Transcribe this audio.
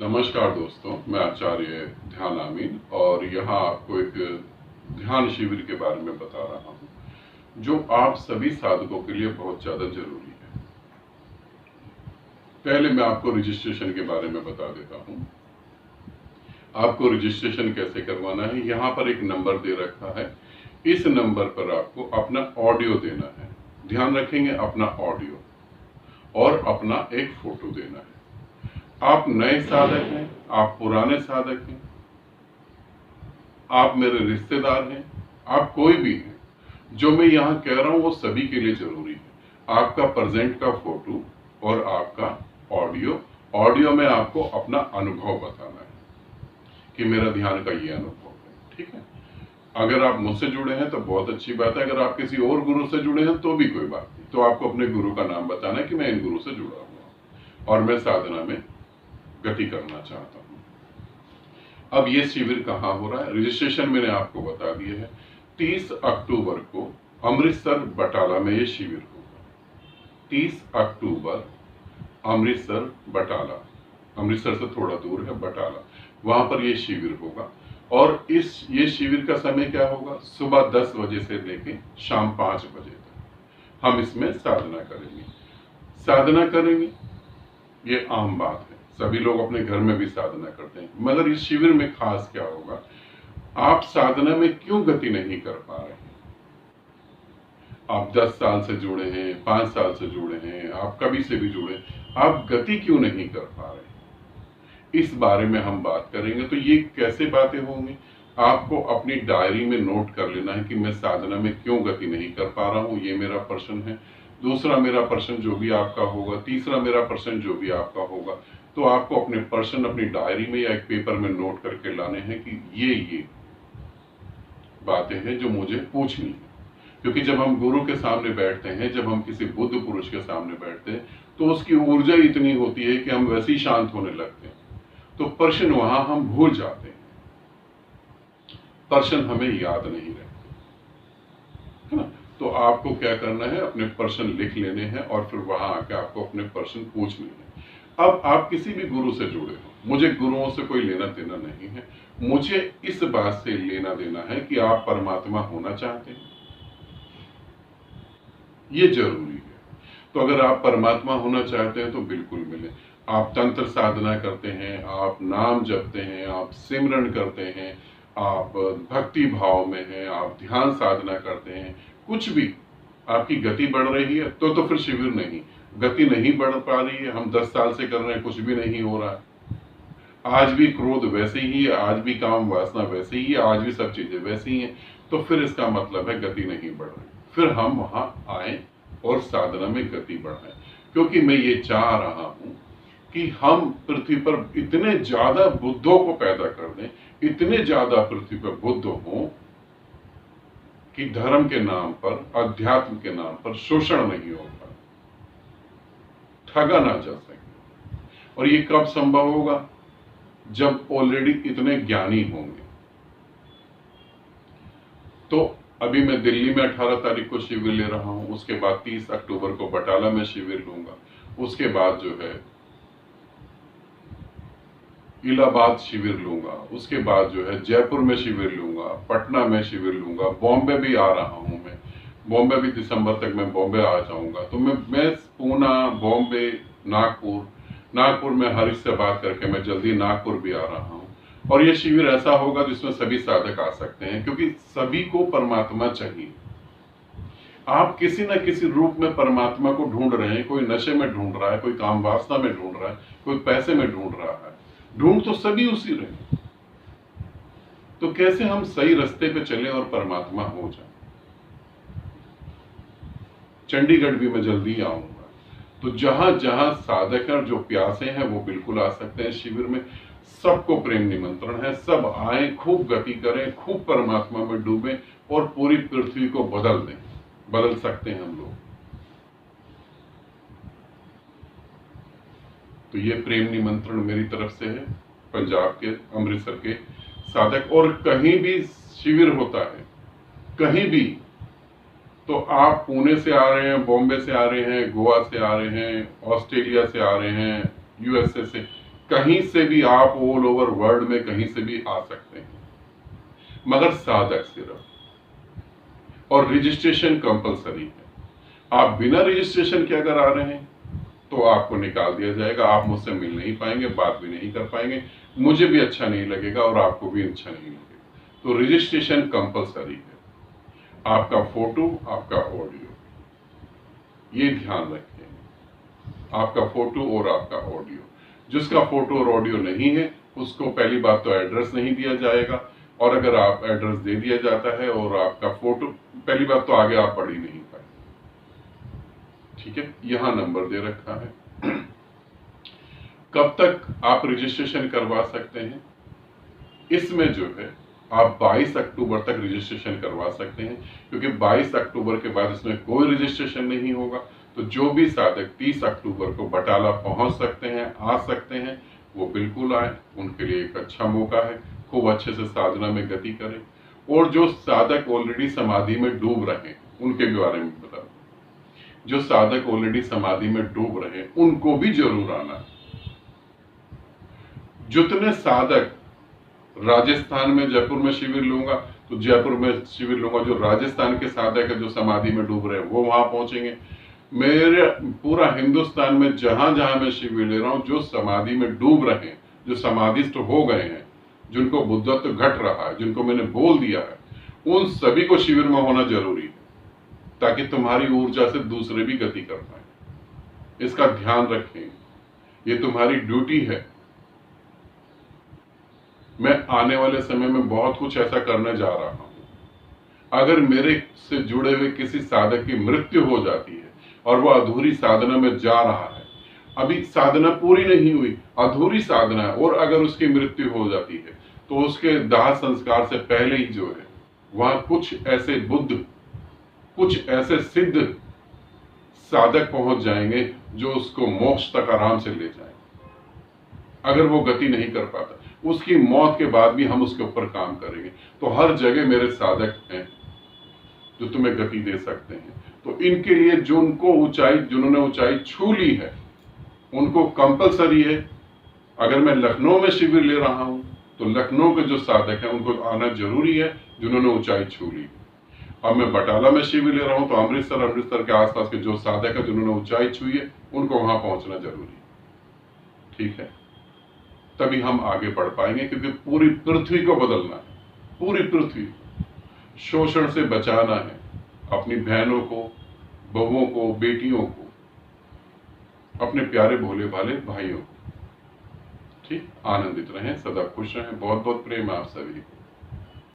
नमस्कार दोस्तों, मैं आचार्य ध्यान आमीन और यहाँ आपको एक ध्यान शिविर के बारे में बता रहा हूँ जो आप सभी साधकों के लिए बहुत ज़्यादा जरूरी है। पहले मैं आपको रजिस्ट्रेशन के बारे में बता देता हूँ। आपको रजिस्ट्रेशन कैसे करवाना है, यहाँ पर एक नंबर दे रखा है। इस नंबर पर आपको अपना ऑडियो देना है। ध्यान रखेंगे, अपना ऑडियो और अपना एक फोटो देना है। आप नए साधक हैं, आप पुराने साधक हैं, आप मेरे रिश्तेदार हैं, आप कोई भी हैं, जो मैं यहाँ कह रहा हूँ वो सभी के लिए जरूरी है। आपका प्रेजेंट का फोटो और आपका ऑडियो में आपको अपना अनुभव बताना है कि मेरा ध्यान का ये अनुभव है। ठीक है, अगर आप मुझसे जुड़े हैं तो बहुत अच्छी बात है। अगर आप किसी और गुरु से जुड़े हैं तो भी कोई बात नहीं। तो आपको अपने गुरु का नाम बताना है कि मैं इन गुरु से जुड़ा हुआ और मैं साधना में गति करना चाहता हूं। अब ये शिविर कहाँ हो रहा है, रजिस्ट्रेशन मैंने आपको बता दिया है। 30 अक्टूबर को अमृतसर बटाला में ये शिविर होगा। 30 अक्टूबर अमृतसर बटाला, अमृतसर से थोड़ा दूर है बटाला, वहां पर ये शिविर होगा। और ये शिविर का समय क्या होगा, सुबह 10 बजे से लेके शाम 5 बजे तक हम इसमें साधना करेंगे। ये आम बात है, सभी लोग अपने घर में भी साधना करते हैं, मगर इस शिविर में खास क्या होगा, आप साधना में क्यों गति नहीं कर पा रहे हैं। आप 10 साल से जुड़े हैं, 5 साल से जुड़े हैं, आप कभी से भी जुड़े, आप गति क्यों नहीं कर पा रहे, इस बारे में हम बात करेंगे। तो ये कैसे बातें होंगी, आपको अपनी डायरी में नोट कर लेना है कि मैं साधना में क्यों गति नहीं कर पा रहा हूं, ये मेरा प्रश्न है। दूसरा मेरा प्रश्न जो भी आपका होगा, तीसरा मेरा प्रश्न जो भी आपका होगा, तो आपको अपने प्रश्न अपनी डायरी में या एक पेपर में नोट करके लाने हैं कि ये बातें हैं जो मुझे पूछनी है। क्योंकि जब हम गुरु के सामने बैठते हैं, जब हम किसी बुद्ध पुरुष के सामने बैठते हैं, तो उसकी ऊर्जा इतनी होती है कि हम वैसे ही शांत होने लगते हैं। तो प्रश्न वहां हम भूल जाते हैं, प्रश्न हमें याद नहीं रहते, है ना। तो आपको क्या करना है, अपने प्रश्न लिख लेने हैं और फिर वहां आके आपको अपने प्रश्न पूछने हैं। अब आप किसी भी गुरु से जुड़े हो, मुझे गुरुओं से कोई लेना देना नहीं है। मुझे इस बात से लेना देना है कि आप परमात्मा होना चाहते हैं, ये जरूरी है। तो अगर आप परमात्मा होना चाहते हैं तो बिल्कुल मिले। आप तंत्र साधना करते हैं, आप नाम जपते हैं, आप सिमरन करते हैं, आप भक्ति भाव में हैं, आप ध्यान साधना करते हैं, कुछ भी आपकी गति बढ़ रही है तो फिर शिविर नहीं। गति नहीं बढ़ पा रही है, हम 10 साल से कर रहे हैं, कुछ भी नहीं हो रहा है, आज भी क्रोध वैसे ही है, आज भी काम वासना वैसे ही है, आज भी सब चीजें वैसी ही हैं, तो फिर इसका मतलब है गति नहीं बढ़ रही। फिर हम वहां आए और साधना में गति बढ़ाएं। क्योंकि मैं ये चाह रहा हूं कि हम पृथ्वी पर इतने ज्यादा बुद्धों को पैदा कर दें, इतने ज्यादा पृथ्वी पर बुद्ध हों कि धर्म के नाम पर, अध्यात्म के नाम पर शोषण नहीं होगा, ठगा ना जा सके। और ये कब संभव होगा, जब ऑलरेडी इतने ज्ञानी होंगे। तो अभी मैं दिल्ली में 18 तारीख को शिविर ले रहा हूं, उसके बाद 30 अक्टूबर को बटाला में शिविर लूंगा, उसके बाद जो है इलाहाबाद शिविर लूंगा, उसके बाद जो है जयपुर में शिविर लूंगा, पटना में शिविर लूंगा, बॉम्बे भी आ रहा हूं मैं, बॉम्बे भी दिसंबर तक मैं बॉम्बे आ जाऊंगा। तो मैं पूना, बॉम्बे, नागपुर में हरीश से बात करके मैं जल्दी नागपुर भी आ रहा हूँ। और ये शिविर ऐसा होगा जिसमें सभी साधक आ सकते हैं, क्योंकि सभी को परमात्मा चाहिए। आप किसी न किसी रूप में परमात्मा को ढूंढ रहे हैं, कोई नशे में ढूंढ रहा है, कोई काम वासना में ढूंढ रहा है, कोई पैसे में ढूंढ रहा है, ढूंढ तो सभी उसी रहे। तो कैसे हम सही रास्ते पे चले और परमात्मा हो जाए। चंडीगढ़ भी मैं जल्दी आऊंगा। तो जहां जहां साधक हैं और जो प्यासे हैं वो बिल्कुल आ सकते हैं शिविर में। सबको प्रेम निमंत्रण है, सब आए, खूब गति करें, खूब परमात्मा में डूबें और पूरी पृथ्वी को बदल दें। बदल सकते हैं हम लोग। तो ये प्रेम निमंत्रण मेरी तरफ से है पंजाब के, अमृतसर के साधक। और कहीं भी शिविर होता है, कहीं भी, तो आप पुणे से आ रहे हैं, बॉम्बे से आ रहे हैं, गोवा से आ रहे हैं, ऑस्ट्रेलिया से आ रहे हैं, यूएसए से, कहीं से भी आप ऑल ओवर वर्ल्ड में कहीं से भी आ सकते हैं, मगर साधक सिर्फ, और रजिस्ट्रेशन कंपलसरी है। आप बिना रजिस्ट्रेशन के अगर आ रहे हैं तो आपको निकाल दिया जाएगा, आप मुझसे मिल नहीं पाएंगे, बात भी नहीं कर पाएंगे, मुझे भी अच्छा नहीं लगेगा और आपको भी अच्छा नहीं लगेगा। तो रजिस्ट्रेशन कंपलसरी है, आपका फोटो, आपका ऑडियो, ये ध्यान रखें, आपका फोटो और आपका ऑडियो। जिसका फोटो और ऑडियो नहीं है उसको पहली बात तो एड्रेस नहीं दिया जाएगा, और अगर आप एड्रेस दे दिया जाता है और आपका फोटो, पहली बात तो आगे आप पढ़ ही नहीं पाए। ठीक है, यहां नंबर दे रखा है। कब तक आप रजिस्ट्रेशन करवा सकते हैं? इसमें जो है आप 22 अक्टूबर तक रजिस्ट्रेशन करवा सकते हैं, क्योंकि 22 अक्टूबर के बाद इसमें कोई रजिस्ट्रेशन नहीं होगा। तो जो भी साधक 30 अक्टूबर को बटाला पहुंच सकते हैं, आ सकते हैं, वो बिल्कुल आए, उनके लिए एक अच्छा मौका है, खूब अच्छे से साधना में गति करें। और जो साधक ऑलरेडी समाधि में डूब रहे हैं उनके बारे में बता दूं, जो साधक ऑलरेडी समाधि में डूब रहे हैं उनको भी जरूर आना है। जितने साधक राजस्थान में, जयपुर में शिविर लूंगा तो जयपुर में शिविर लूंगा, जो राजस्थान के साधक है जो समाधि में डूब रहे हैं वो वहां पहुंचेंगे। मेरे पूरा हिंदुस्तान में जहां जहां मैं शिविर ले रहा हूं, जो समाधि में डूब रहे हैं, जो समाधिस्थ हो गए हैं, जिनको बुद्धत्व घट रहा है, जिनको मैंने बोल दिया है, उन सभी को शिविर में होना जरूरी है, ताकि तुम्हारी ऊर्जा से दूसरे भी गति कर पाए। इसका ध्यान रखें, ये तुम्हारी ड्यूटी है। मैं आने वाले समय में बहुत कुछ ऐसा करने जा रहा हूं। अगर मेरे से जुड़े हुए किसी साधक की मृत्यु हो जाती है और वो अधूरी साधना में जा रहा है, अभी साधना पूरी नहीं हुई, अधूरी साधना है, और अगर उसकी मृत्यु हो जाती है तो उसके दाह संस्कार से पहले ही जो है वहां कुछ ऐसे बुद्ध, कुछ ऐसे सिद्ध साधक पहुंच जाएंगे जो उसको मोक्ष तक आराम से ले जाएंगे। अगर वो गति नहीं कर पाता, उसकी मौत के बाद भी हम उसके ऊपर काम करेंगे। तो हर जगह मेरे साधक हैं जो तुम्हें गति दे सकते हैं। तो इनके लिए जिन्होंने ऊंचाई छू ली है उनको कंपलसरी है। अगर मैं लखनऊ में शिविर ले रहा हूं तो लखनऊ के जो साधक हैं उनको आना जरूरी है जिन्होंने ऊंचाई छू ली। अब मैं बटाला में शिविर ले रहा हूं तो अमृतसर के आसपास के जो साधक है जिन्होंने ऊंचाई छुई है उनको वहां पहुंचना जरूरी है। ठीक है, तभी हम आगे बढ़ पाएंगे, क्योंकि पूरी पृथ्वी को बदलना है, पूरी पृथ्वी शोषण से बचाना है, अपनी बहनों को, बहुओं को, बेटियों को, अपने प्यारे भोले भाले भाइयों को। ठीक, आनंदित रहें, सदा खुश रहें। बहुत बहुत प्रेम आप सभी को।